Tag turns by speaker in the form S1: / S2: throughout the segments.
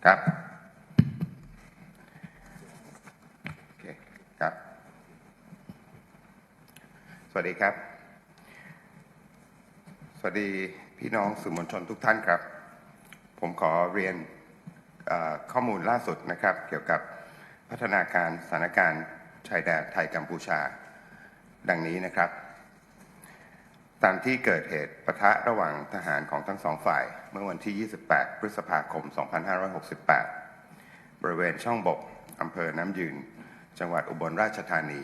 S1: ครับโอเคครับสวัสดีครับสวัสดีพี่น้องสื่อมวลชนทุกท่านครับผมขอเรียนข้อมูลล่าสุดนะครับเกี่ยวกับพัฒนาการสถานการณ์ชายแดนไทยกัมพูชาดังนี้นะครับตามที่เกิดเหตุปะทะระหว่างทหารของทั้งสองฝ่ายเมื่อวันที่ 28 พฤษภาคม 2568 บริเวณช่องบกอำเภอน้ำยืนจังหวัดอุบลราชธานี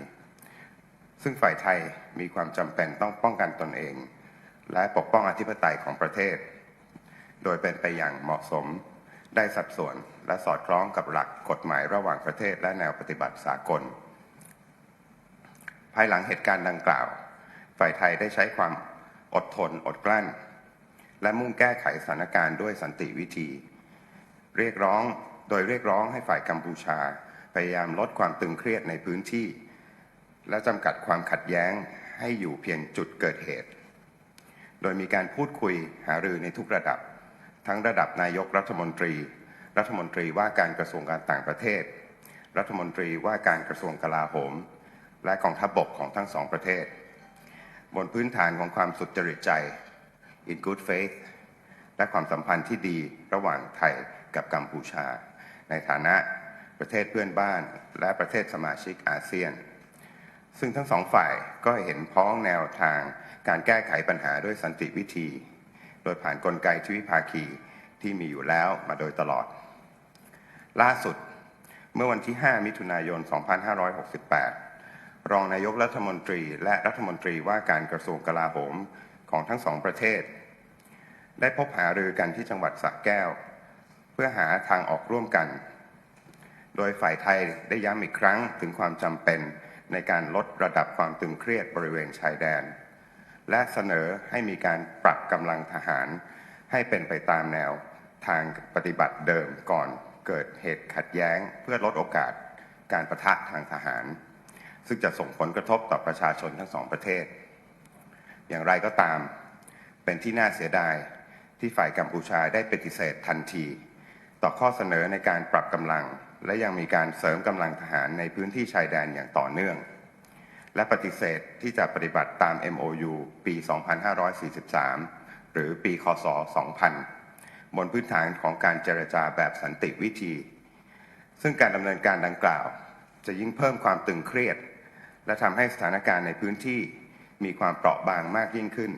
S1: ซึ่งฝ่ายไทยมีความจำเป็นต้องป้องกันตนเองและปกป้องอธิปไตยของประเทศโดยเป็นไปอย่างเหมาะสมได้สัดส่วนและสอดคล้องกับหลักกฎหมายระหว่างประเทศและแนวปฏิบัติสากลภายหลังเหตุการณ์ดังกล่าวฝ่ายไทยได้ใช้ความอดทนอดกลั้นและมุ่งแก้ไขสถานการณ์ด้วยสันติวิธีเรียกร้องให้ฝ่ายกัมพูชาพยายามลดความตึงเครียดในพื้นที่และจำกัดความขัดแย้งให้อยู่เพียงจุดเกิดเหตุโดยมีการพูดคุยหารือในทุกระดับทั้งระดับนายกรัฐมนตรีว่าการกระทรวงการต่างประเทศรัฐมนตรีว่าการกระทรวงกลาโหมและกองทัพบกของทั้งสองประเทศบนพื้นฐานของความสุจริตใจ in good faith และความสัมพันธ์ที่ดีระหว่างไทยกับกัมพูชาในฐานะประเทศเพื่อนบ้านและประเทศสมาชิกอาเซียนซึ่งทั้งสองฝ่ายก็เห็นพ้องแนวทางการแก้ไขปัญหาด้วยสันติวิธีโดยผ่านกลไกทวิภาคีที่มีอยู่แล้วมาโดยตลอดล่าสุดเมื่อวันที่ 5 มิถุนายน 2568 รองนายกรัฐมนตรีและรัฐมนตรีว่าการกระทรวงกลาโหมของทั้งสองประเทศได้พบหารือกันที่จังหวัดสระแก้วเพื่อหาทางออกร่วมกันโดยฝ่ายไทยได้ย้ำอีกครั้งถึงความจำเป็นในการลดระดับความตึงเครียดบริเวณชายแดนและเสนอให้มีการปรับกำลังทหารให้เป็นไปตามแนวทางปฏิบัติเดิมก่อนเกิดเหตุขัดแย้งเพื่อลดโอกาสการปะทะทางทหารซึ่งจะส่งผลกระทบต่อประชาชนทั้งสองประเทศอย่างไรก็ตามเป็นที่น่าเสียดายที่ฝ่ายกัมพูชาได้ปฏิเสธทันทีต่อข้อเสนอในการปรับกำลังและยังมีการเสริมกำลังทหารในพื้นที่ชายแดนอย่างต่อเนื่องและปฏิเสธที่จะปฏิบัติตาม MOU ปี 2543 หรือปีคศ 2000 บนพื้นฐานของการเจรจาแบบสันติวิธีซึ่งการดำเนินการดังกล่าวจะยิ่งเพิ่มความตึงเครียดและทำให้สถานการณ์ในพื้นที่มีความเปราะบางมากยิ่งขึ้น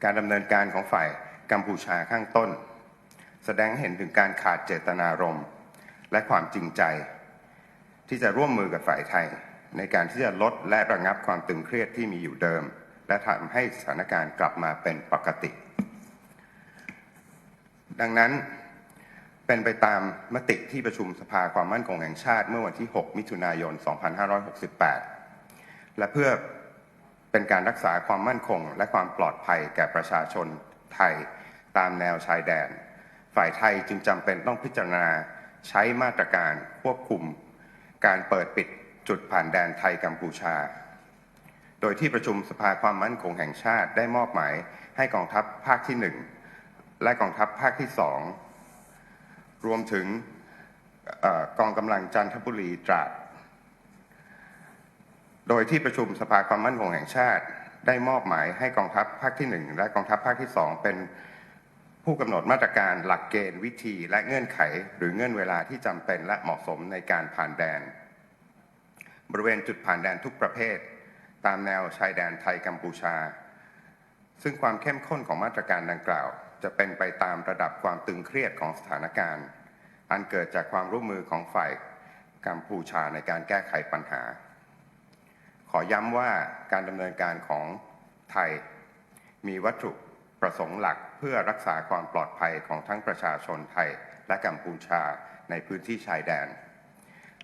S1: การดำเนินการของฝ่ายกัมพูชาข้างต้นแสดงให้เห็นถึงการขาดเจตนารมณ์และความจริงใจที่จะร่วมมือกับฝ่ายไทยในการที่จะลดและระงับความตึงเครียดที่มีอยู่เดิมและทำให้สถานการณ์กลับมาเป็นปกติดังนั้นเป็นไปตามมติที่ประชุมสภาความมั่นคงแห่งชาติเมื่อวันที่ 6 มิถุนายน 2568 และเพื่อเป็นการรักษาความมั่นคงและความปลอดภัยแก่ประชาชนไทยตามแนวชายแดนฝ่ายไทยจึงจำเป็นต้องพิจารณาใช้มาตรการควบคุมการเปิดปิดจุดผ่านแดนไทยกัมพูชาโดยที่ประชุมสภาความมั่นคงแห่งชาติได้มอบหมายให้กองทัพภาคที่ 1 และกองทัพภาคที่ 2 รวมถึงกองกำลังจันทบุรีตราดโดยที่ประชุมสภาความมั่นคงแห่งชาติได้มอบหมายให้กองทัพภาคที่ 1 และกองทัพภาคที่ 2 เป็นผู้กำหนดมาตรการหลักเกณฑ์วิธีและเงื่อนไขหรือเงื่อนเวลาที่จำเป็นและเหมาะสมในการผ่านแดนบริเวณจุดผ่านแดนทุกประเภทตามแนวชายแดนไทยกัมพูชาซึ่งความเข้มข้นของมาตรการดังกล่าวจะเป็นไปตามระดับความตึงเครียดของสถานการณ์อันเกิดจากความร่วมมือของฝ่ายกัมพูชาในการแก้ไขปัญหาขอย้ำว่าการดำเนินการของไทยมีวัตถุประสงค์หลักเพื่อรักษาความปลอดภัยของทั้งประชาชนไทยและกัมพูชาในพื้นที่ชายแดน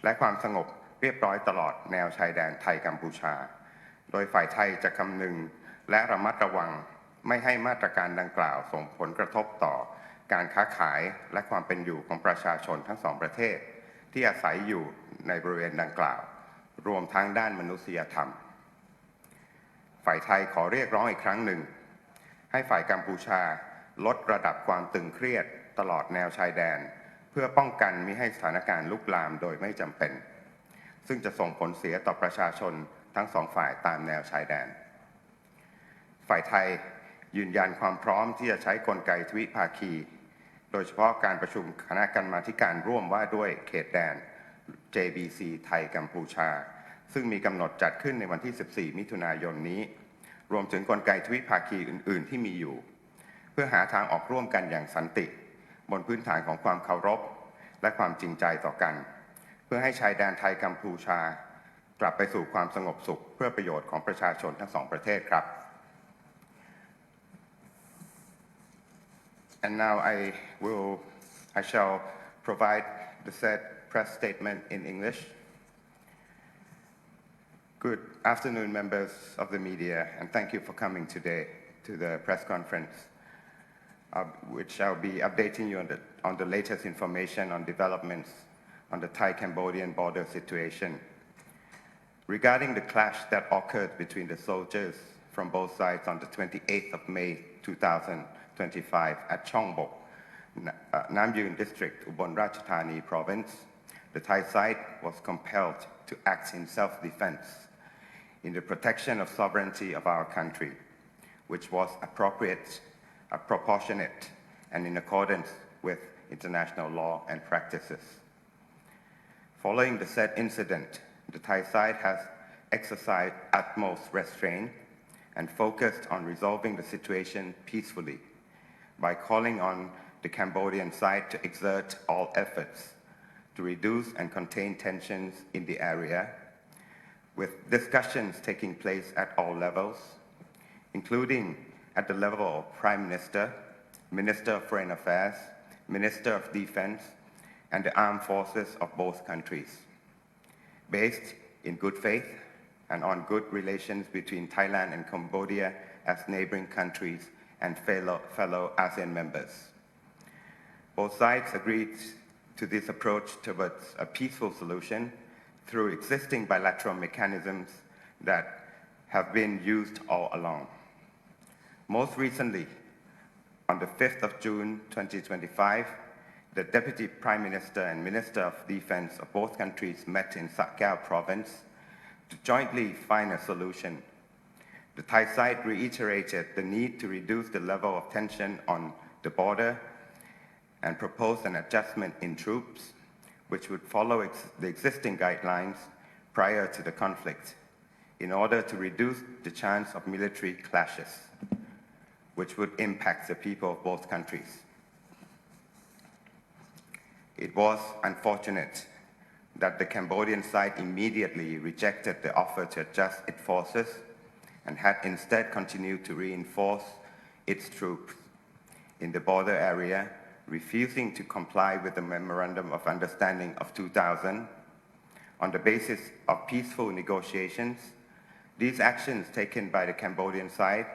S1: และความสงบเรียบร้อยตลอดแนวชายแดนไทยกัมพูชาโดยฝ่ายไทยจะคำนึงและระมัดระวังไม่ให้มาตรการดังกล่าวส่งผลกระทบต่อการค้าขายและความเป็นอยู่ของประชาชนทั้งสองประเทศที่อาศัยอยู่ในบริเวณดังกล่าวรวมทั้งด้านมนุษยธรรมฝ่ายไทยขอเรียกร้องอีกครั้งหนึ่งให้ฝ่ายกัมพูชาลดระดับความตึงเครียดตลอดแนวชายแดน เพื่อป้องกันมิให้สถานการณ์ลุกลามโดยไม่จำเป็นซึ่งจะส่งผลเสียต่อประชาชนทั้งสองฝ่ายตามแนวชายแดนฝ่ายไทยยืนยันความพร้อมที่จะใช้กลไกทวิภาคีโดยเฉพาะการประชุมคณะกรรมาธิการร่วมว่าด้วยเขตแดน JBC ไทยกัมพูชาซึ่งมีกำหนดจัดขึ้นในวันที่ 14 มิถุนายนนี้รวมถึงกลไกทวิภาคีอื่นๆที่มีอยู่เพื่อหาทางออกร่วมกันอย่างสันติบนพื้นฐานของความเคารพและความจริงใจต่อกันเพื่อให้ชายแดนไทยกัมพูชากลับไปสู่ความสงบสุขเพื่อประโยชน์ของประชาชนทั้งสองประเทศครับ And now I shall provide the said press statement in English. Good afternoon, members of the media, and thank you for coming today to the press conference, which I'll be updating you on the latest information on developments on the Thai-Cambodian border situation. Regarding the clash that occurred between the soldiers from both sides on the 28th of May 2025 at Chongbok, Nam Yuen District, Ubon Ratchathani Province, the Thai side was compelled to act in self-defense in the protection of sovereignty of our country, which was appropriate, proportionate, and in accordance with international law and practices. Following the said incident, the Thai side has exercised utmost restraint and focused on resolving the situation peacefully by calling on the Cambodian side to exert all efforts to reduce and contain tensions in the area, with discussions taking place at all levels, including at the level of Prime Minister, Minister of Foreign Affairs, Minister of Defense, and the armed forces of both countries, based in good faith and on good relations between Thailand and Cambodia as neighboring countries and fellow ASEAN members. Both sides agreed to this approach towards a peaceful solution through existing bilateral mechanisms that have been used all along. Most recently, on the 5th of June 2025, the Deputy Prime Minister and Minister of Defense of both countries met in Sakao Province to jointly find a solution. The Thai side reiterated the need to reduce the level of tension on the border and proposed an adjustment in troops, which would follow the existing guidelines prior to the conflict in order to reduce the chance of military clashes, which would impact the people of both countries. It was unfortunate that the Cambodian side immediately rejected the offer to adjust its forces and had instead continued to reinforce its troops in the border area, refusing to comply with the Memorandum of Understanding of 2000 on the basis of peaceful negotiations. These actions taken by the Cambodian side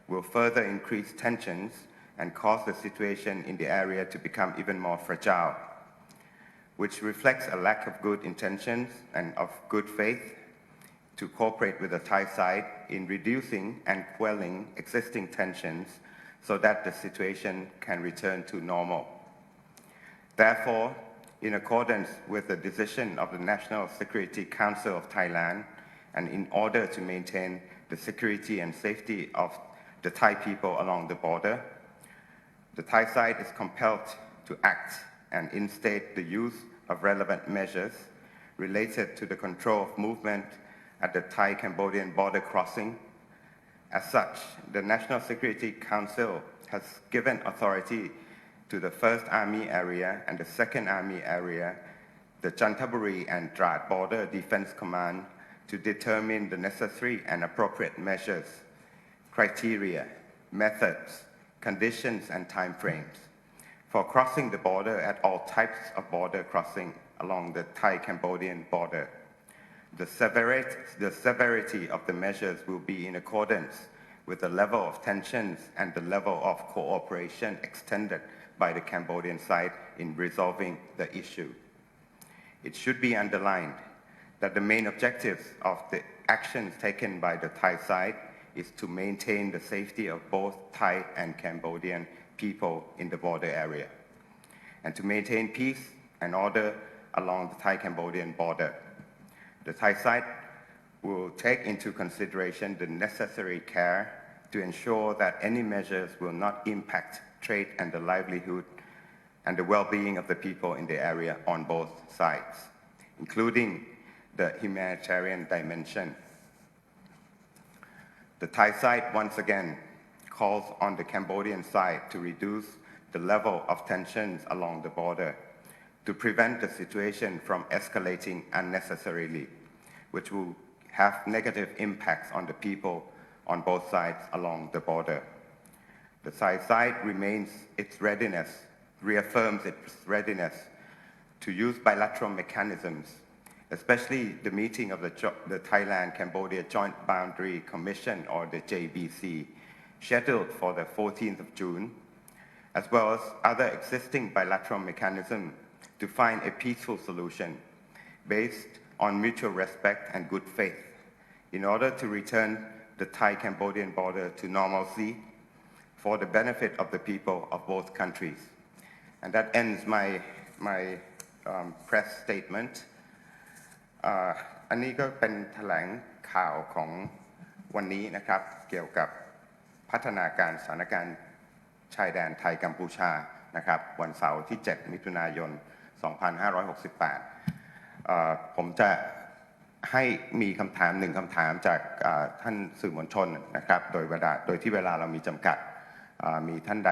S1: will further increase tensions and cause the situation in the area to become even more fragile, which reflects a lack of good intentions and of good faith to cooperate with the Thai side in reducing and quelling existing tensions so that the situation can return to normal. Therefore, in accordance with the decision of the National Security Council of Thailand, and in order to maintain the security and safety of the Thai people along the border, the Thai side is compelled to act and instate the use of relevant measures related to the control of movement at the Thai-Cambodian border crossing. As such, the National Security Council has given authority to the 1st Army Area and the 2nd Army Area, the Chantaburi and Drat Border Defense Command, to determine the necessary and appropriate measures, criteria, methods, conditions, and timeframes for crossing the border at all types of border crossing along the Thai-Cambodian border. The severity of the measures will be in accordance with the level of tensions and the level of cooperation extended by the Cambodian side in resolving the issue. It should be underlined that the main objectives of the actions taken by the Thai side is to maintain the safety of both Thai and Cambodian people in the border area, and to maintain peace and order along the Thai-Cambodian border. The Thai side will take into consideration the necessary care to ensure that any measures will not impact trade and the livelihood and the well-being of the people in the area on both sides, including the humanitarian dimension. The Thai side once again calls on the Cambodian side to reduce the level of tensions along the border to prevent the situation from escalating unnecessarily, which will have negative impacts on the people on both sides along the border. The Thai side reaffirms its readiness to use bilateral mechanisms, especially the meeting of the Thailand-Cambodia Joint Boundary Commission, or the JBC, scheduled for the 14th of June, as well as other existing bilateral mechanisms to find a peaceful solution based on mutual respect and good faith in order to return the Thai-Cambodian border to normalcy for the benefit of the people of both countries. And that ends my press statement. อันนี้ก็เป็นแถลงข่าวของวันนี้นะครับเกี่ยวกับพัฒนาการสถานการณ์ชายแดนไทยกัมพูชานะครับวันเสาร์ที่ 7 มิถุนายน 2568 ผมจะให้มีคำถามหนึ่งคำถามจากท่านสื่อมวลชนนะครับโดยที่เวลาเรามีจำกัดมีท่านใด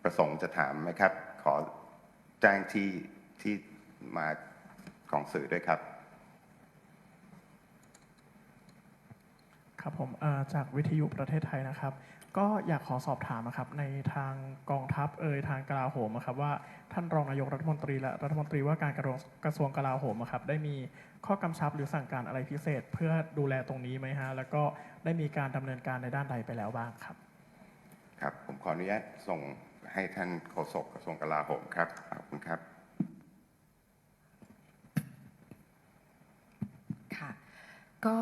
S1: ประสงค์จะถามไหมครับขอแจ้งที่มาของสื่อด้วยครับ
S2: ครับผมจากวิทยุประเทศไทยนะครับก็อยากขอสอบถามนะครับในทางกองทัพทางกลาโหมครับว่าท่านรองนายกรัฐมนตรีและรัฐมนตรีว่าการกระทรวงกลาโหมครับได้มีข้อกำชับหรือสั่งการอะไรพิเศษเพื่อดูแลตรงนี้ไหมฮะแล้วก็ได้มีการดำเนินการในด้านใดไปแล้วบ้างครับ
S1: ครับผมขออนุญาตส่งให้ท่านโฆษกกระทรวงกลาโหมครับขอบคุณครับ
S3: ค่ะก็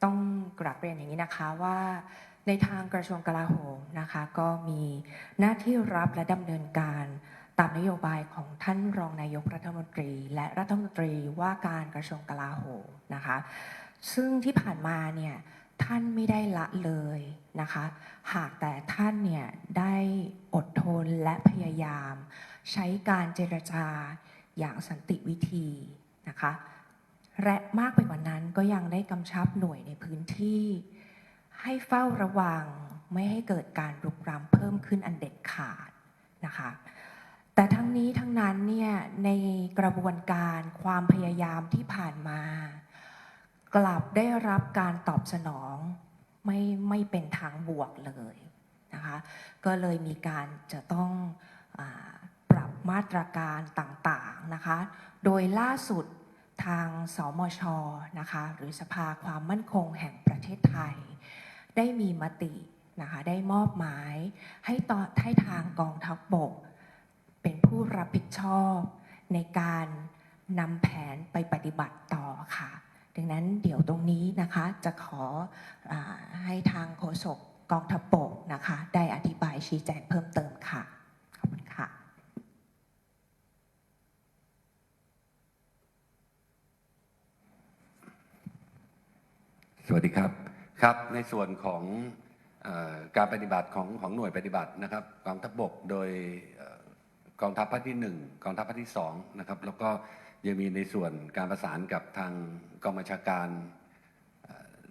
S3: ต้องกราบเรียนอย่างนี้นะคะว่าในทางกระทรวงกลาโหมนะคะก็มีหน้าที่รับและดำเนินการตามนโยบายของท่านรองนายกรัฐมนตรีและรัฐมนตรีว่าการกระทรวงกลาโหมนะคะซึ่งที่ผ่านมาเนี่ยท่านไม่ได้ละเลยนะคะหากแต่ท่านเนี่ยได้อดทนและพยายามใช้การเจรจาอย่างสันติวิธีนะคะและมากไปกว่านั้นก็ยังได้กำชับหน่วยในพื้นที่ให้เฝ้าระวังไม่ให้เกิดการรุกรานเพิ่มขึ้นอันเด็ดขาดนะคะแต่ทั้งนี้ทั้งนั้นเนี่ยในกระบวนการความพยายามที่ผ่านมากลับได้รับการตอบสนองไม่เป็นทางบวกเลยนะคะก็เลยมีการจะต้องปรับมาตรการต่างๆนะคะโดยล่าสุดทางสมช.นะคะหรือสภาความมั่นคงแห่งประเทศไทยได้มีมตินะคะได้มอบหมายให้ทางกองทัพบกเป็นผู้รับผิดชอบในการนำแผนไปปฏิบัติต่อค่ะดังนั้นเดี๋ยวตรงนี้นะคะจะขอให้ทางโฆษกกองทัพบกนะคะได้อธิบายชี้แจงเพิ่มเติมค่ะขอบคุณค่ะ
S4: สวัสดีครับครับในส่วนของการปฏิบัติของหน่วยปฏิบัตินะครับกองทัพบกโดยกองทัพภาคที่1กองทัพภาคที่2นะครับแล้วก็ยังมีในส่วนการประสานกับทางกองบัญชาการ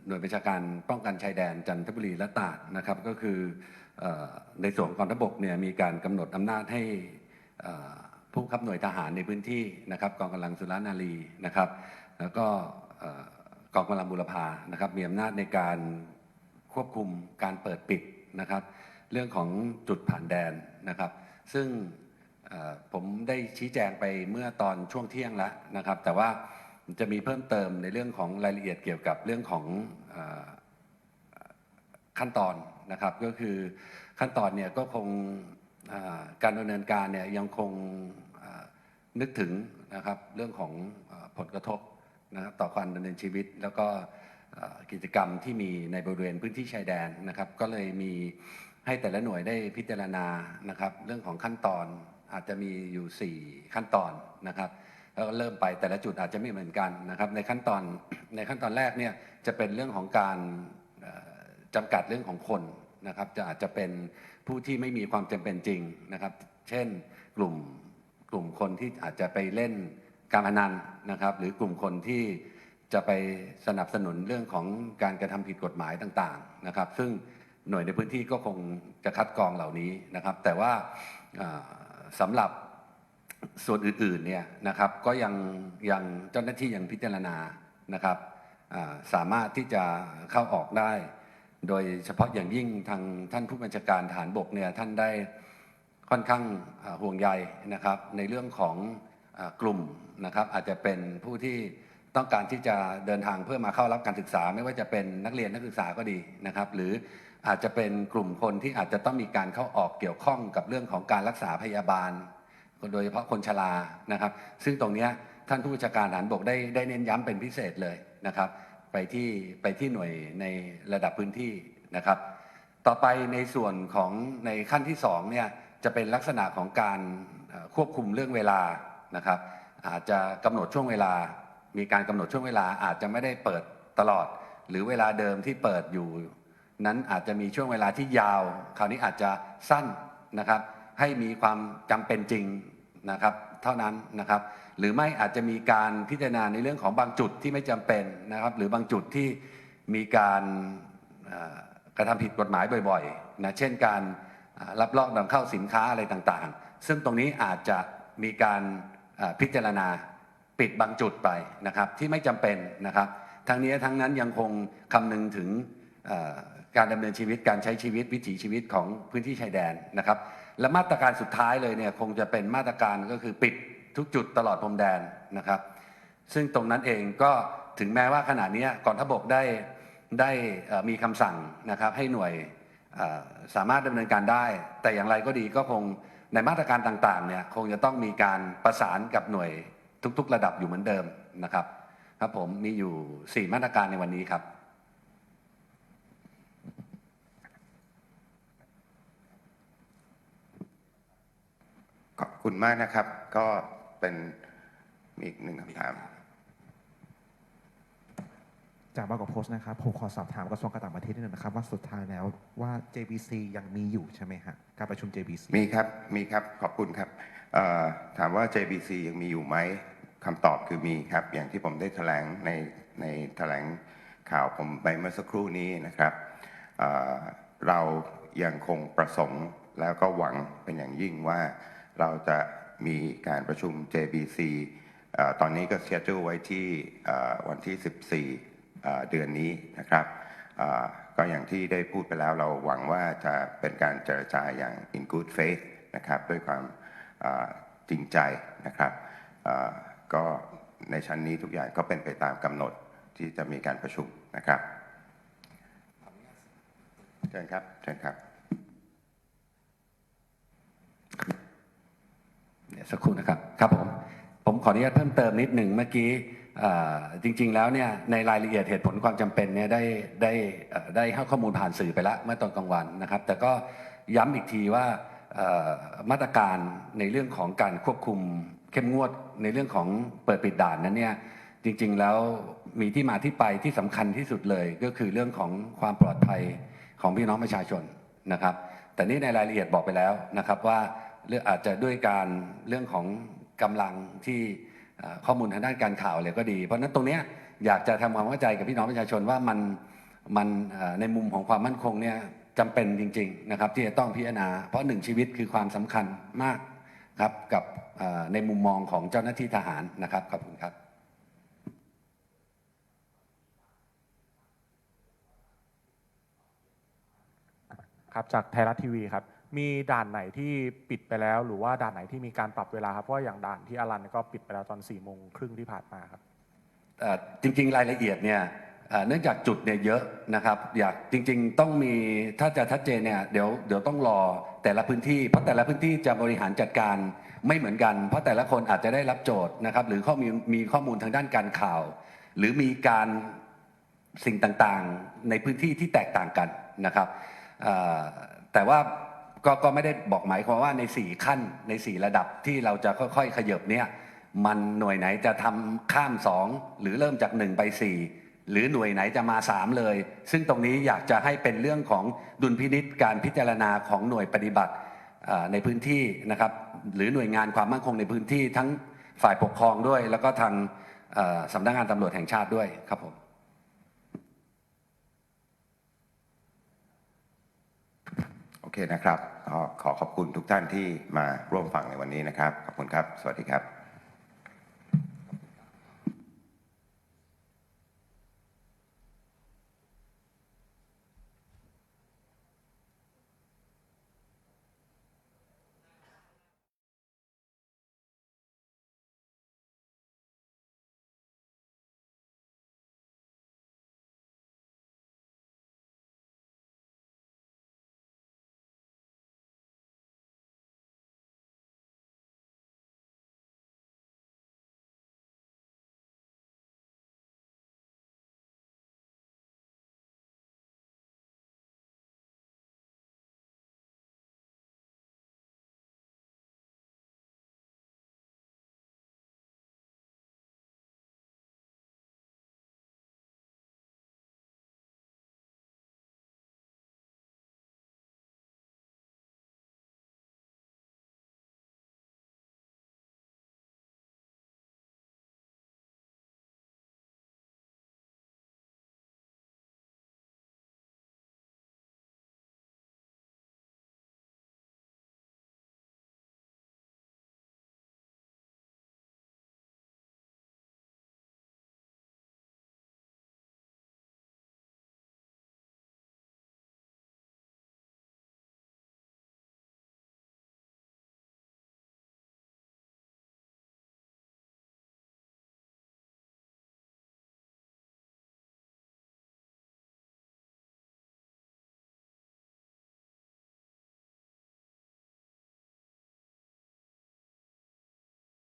S4: หน่วยบัญชาการป้องกันชายแดนจันทบุรีและตราดนะครับก็คือในส่วนของกองทัพบกเนี่ยมีการกำหนดอำนาจให้ผู้บังคับหน่วยทหารในพื้นที่นะครับกองกำลังสุรนารีนะครับแล้วก็กองกำลังบุรพานะครับมีอำนาจในการควบคุมการเปิดปิดนะครับเรื่องของจุดผ่านแดนนะครับซึ่งผมได้ชี้แจงไปเมื่อตอนช่วงเที่ยงแล้วนะครับแต่ว่าจะมีเพิ่มเติมในเรื่องของรายละเอียดเกี่ยวกับเรื่องของขั้นตอนนะครับก็คือขั้นตอนเนี่ยก็คงการดำเนินการเนี่ยยังคงนึกถึงนะครับเรื่องของผลกระทบนะครับต่อการดำเนินชีวิตแล้วก็กิจกรรมที่มีในบริเวณพื้นที่ชายแดนนะครับก็เลยมีให้แต่ละหน่วยได้พิจารณานะครับเรื่องของขั้นตอน อาจจะมีอยู่ 4 ขั้นตอนนะครับแล้วก็เริ่มไปแต่ละจุดอาจจะไม่เหมือนกันนะครับในขั้นตอนแรกเนี่ยจะเป็นเรื่องของการจำกัดเรื่องของคนนะครับอาจจะเป็นผู้ที่ไม่มีความจำเป็นจริงนะครับเช่นกลุ่มคนที่อาจจะไปเล่นการพนันนะครับหรือกลุ่มคนที่จะไปสนับสนุนเรื่องของการกระทำผิดกฎหมายต่างๆนะครับซึ่งหน่วยในพื้นที่ก็คงจะคัดกรองเหล่านี้นะครับแต่ว่าสำหรับส่วนอื่นๆเนี่ยนะครับก็ยังเจ้าหน้าที่ยังพิจารณานะครับสามารถที่จะเข้าออกได้โดยเฉพาะอย่างยิ่งทางท่านผู้บัญชาการทหารบกเนี่ยท่านได้ค่อนข้างห่วงใยนะครับในเรื่องของกลุ่มนะครับอาจจะเป็นผู้ที่ต้องการที่จะเดินทางเพื่อมาเข้ารับการศึกษาไม่ว่าจะเป็นนักเรียนนักศึกษาก็ดีนะครับหรืออาจจะเป็นกลุ่มคนที่อาจจะต้องมีการเข้าออกเกี่ยวข้องกับเรื่องของการรักษาพยาบาลโดยเฉพาะคนชรานะครับซึ่งตรงนี้ท่านผู้บัญชาการทหารบกได้เน้นย้ำเป็นพิเศษเลยนะครับไปที่หน่วยในระดับพื้นที่นะครับต่อไปในส่วนของในขั้นที่2เนี่ยจะเป็นลักษณะของการควบคุมเรื่องเวลานะครับอาจจะกำหนดช่วงเวลามีการกำหนดช่วงเวลาอาจจะไม่ได้เปิดตลอดหรือเวลาเดิมที่เปิดอยู่นั้นอาจจะมีช่วงเวลาที่ยาวคราวนี้อาจจะสั้นนะครับให้มีความจำเป็นจริงนะครับเท่านั้นนะครับหรือไม่อาจจะมีการพิจารณาในเรื่องของบางจุดที่ไม่จำเป็นนะครับหรือบางจุดที่มีการกระทำผิดกฎหมายบ่อยๆนะเช่นการรับลอบนำเข้าสินค้าอะไรต่างๆซึ่งตรงนี้อาจจะมีการพิจารณาปิดบางจุดไปนะครับที่ไม่จำเป็นนะครับทั้งนี้ทั้งนั้นยังคงคำนึงถึงการดำเนินชีวิตการใช้ชีวิตวิถีชีวิตของพื้นที่ชายแดนนะครับและมาตรการสุดท้ายเลยเนี่ยคงจะเป็นมาตรการก็คือปิดทุกจุดตลอดพรมแดนนะครับซึ่งตรงนั้นเองก็ถึงแม้ว่าขณะนี้กองทัพบกได้มีคำสั่งนะครับให้หน่วยสามารถดำเนินการได้แต่อย่างไรก็ดีก็คงในมาตรการต่างๆเนี่ยคงจะต้องมีการประสานกับหน่วยทุกๆระดับอยู่เหมือนเดิมนะครับครับผมมีอยู่4มาตรการในวันนี้ครับ
S1: ขอบคุณมากนะครับก็เป็นมีอีกหนึ่งคำถาม
S5: จากบางกอกโพสต์นะครับผมขอสอบถามกระทรวงการต่างประเทศนิดนึงนะครับว่าสุดท้ายแล้วว่า JBC ยังมีอยู่ใช่ไหมฮะการประชุม JBC
S1: มีครับขอบคุณครับถามว่า JBC ยังมีอยู่ไหมคำตอบคือมีครับอย่างที่ผมได้แถลงในแถลงข่าวผมไปเมื่อสักครู่นี้นะครับเรายังคงประสงค์แล้วก็หวังเป็นอย่างยิ่งว่าเราจะมีการประชุม JBC ตอนนี้ก็เชียร์ไว้ที่วันที่ 14 เดือนนี้นะครับก็อย่างที่ได้พูดไปแล้วเราหวังว่าจะเป็นการเจรจาอย่าง in good faith นะครับด้วยความจริงใจนะครับก็ในชั้นนี้ทุกอย่างก็เป็นไปตามกำหนดที่จะมีการประชุมนะครับเชิญครับ
S4: สักครู่นะครับครับผมขออนุญาตเพิ่มเติมนิดหนึ่งเมื่อกี้จริงๆแล้วเนี่ยในรายละเอียดเหตุผลความจำเป็นเนี่ยได้ให้ข้อมูลผ่านสื่อไปแล้วเมื่อตอนกลางวันนะครับแต่ก็ย้ำอีกทีว่ามาตรการในเรื่องของการควบคุมเข้มงวดในเรื่องของเปิดปิดด่านนั้นเนี่ยจริงๆแล้วมีที่มาที่ไปที่สำคัญที่สุดเลยก็คือเรื่องของความปลอดภัยของพี่น้องประชาชนนะครับแต่นี่ในรายละเอียดบอกไปแล้วนะครับว่าเรื่องอาจจะด้วยการเรื่องของกำลังที่ข้อมูลทางด้านการข่าวเลยก็ดีเพราะฉะนั้นตรงนี้อยากจะทำความเข้าใจกับพี่น้องประชาชนว่ามันในมุมของความมั่นคงเนี่ยจำเป็นจริงๆนะครับที่จะต้องพิจารณาเพราะ1ชีวิตคือความสำคัญมากครับกับในมุมมองของเจ้าหน้าที่ทหารนะครับขอบคุณครับ
S6: ครับจากไทยรัฐทีวีครับมีด่านไหนที่ปิดไปแล้วหรือว่าด่านไหนที่มีการปรับเวลาครับเพราะอย่างด่านที่อรัญก็ปิดไปแล้วตอน4:30ที่ผ่านมาครับ
S4: จริงๆรายละเอียดเนี่ยเนื่องจากจุดเนี่ยเยอะนะครับอยากจริงๆต้องมีถ้าจะชัดเจนเนี่ยเดี๋ยวต้องรอแต่ละพื้นที่เพราะแต่ละพื้นที่จะบริหารจัดการไม่เหมือนกันเพราะแต่ละคนอาจจะได้รับโจทย์นะครับหรือมีข้อมูลทางด้านการข่าว หรือมีการสิ่งต่างๆในพื้นที่ที่แตกต่างกันนะครับแต่ว่า ก็ไม่ได้บอกหมายความว่าใน4ขั้นใน4ระดับที่เราจะค่อยๆขยับเนี่ยมันหน่วยไหนจะทำข้าม2หรือเริ่มจาก1ไป4หรือหน่วยไหนจะมา3เลยซึ่งตรงนี้อยากจะให้เป็นเรื่องของดุลพินิจการพิจารณาของหน่วยปฏิบัติในพื้นที่นะครับหรือหน่วยงานความมั่นคงในพื้นที่ทั้งฝ่ายปกครองด้วยแล้วก็ทางสำนักงานตำรวจแห่งชาติด้วยครับผม
S1: โอเคนะครับขอขอบคุณทุกท่านที่มาร่วมฟังในวันนี้นะครับขอบคุณครับสวัสดีครับ